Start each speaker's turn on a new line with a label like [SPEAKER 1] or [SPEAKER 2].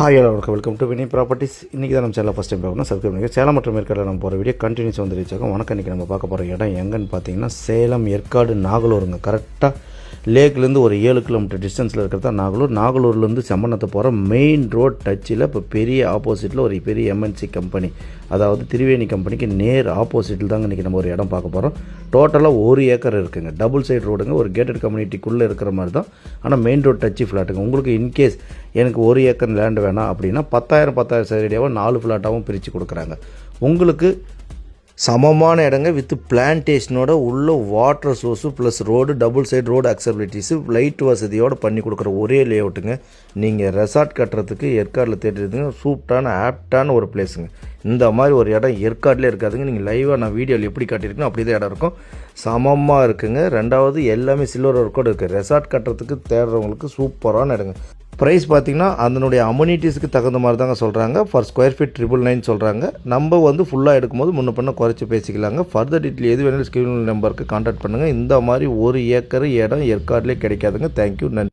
[SPEAKER 1] Hi hello வணக்கம், welcome to Vini properties. இன்றைக்கி தான் நம்ம சேனல் ஃபஸ்ட் டைம் பார்க்கணும். சப்ஸ்கிரைப் பண்ணிக்க. சேலம் மற்றும் ஏற்காடு நம்ம போகிற வீடியோ கண்டினியூஸ் வந்து ரீச் ஆகும். வணக்கம். இன்றைக்கி நம்ம பார்க்க போகிற இடம் எங்கன்னு பார்த்தீங்கன்னா சேலம் ஏற்காடு நாகலூருங்க. கரெக்டாக லேக்லேருந்து ஒரு 7 கிலோமீட்டர் டிஸ்டன்ஸில் இருக்கிறது தான் நாகலூர். நாகலூர்லேருந்து செம்மண்ணத்தை போகிற மெயின் ரோட் டச்சில் இப்போ பெரிய ஆப்போசிட்டில் ஒரு பெரிய எம்என்சி கம்பெனி, அதாவது திரிவேணி கம்பெனிக்கு நேர் ஆப்போசிட்டில் தாங்க இன்றைக்கி நம்ம ஒரு இடம் பார்க்க போகிறோம். டோட்டலாக 1 ஏக்கர் இருக்குங்க. டபுள் சைடு ரோடுங்க. ஒரு கேட்டட் கம்யூனிட்டிக்குள்ளே இருக்கிற மாதிரி தான், ஆனால் மெயின் ரோட் டச்சு ஃப்ளாட்டுங்க. உங்களுக்கு இன்கேஸ் எனக்கு 1 ஏக்கர் லேண்டு வேணாம் அப்படின்னா 10,000 சதுரடியாகவும் 4 ஃப்ளாட்டாகவும் பிரித்து கொடுக்குறாங்க. உங்களுக்கு சமமான இடங்க வித் பிளான்டேஷனோட உள்ள water source plus road, double side road accessibilities, light வசதியோடு பண்ணி கொடுக்குற ஒரே லே அவுட்டுங்க. நீங்கள் ரெசார்ட் கட்டுறதுக்கு ஏற்காடில் தேடுறதுங்க சூப்பரான ஆப்டான ஒரு பிளேஸுங்க. இந்த மாதிரி ஒரு இடம் ஏற்காட்டிலே இருக்காதுங்க. நீங்கள் லைவாக நான் வீடியோவில் எப்படி காட்டியிருக்கணும் அப்படி தான் இடம் இருக்கும். சமமாக இருக்குங்க. ரெண்டாவது எல்லாமே சில்வர் ஒர்க்கோடு இருக்குது. ரெசார்ட் கட்டுறதுக்கு தேடுறவங்களுக்கு சூப்பரான இடங்க. ப்ரைஸ் பார்த்திங்கன்னா அதனுடைய அம்யூனிட்டிஸ்க்கு தகுந்த மாதிரி தாங்க சொல்கிறாங்க. ஃபார் ஸ்கொயர் ஃபீட் 999 சொல்கிறாங்க. நம்ம வந்து ஃபுல்லாக எடுக்கும்போது முன்ன பண்ண குறைச்சி பேசிக்கலாங்க. ஃபர்தர் டீட்டெயில் எது வேணாலும் ஸ்கிரீன் நம்பருக்கு கான்டாக்ட் பண்ணுங்கள். இந்த மாதிரி 1 ஏக்கர் இடம் ஏற்காடுலேயே கிடைக்காதுங்க. தேங்க்யூ, நன்றி.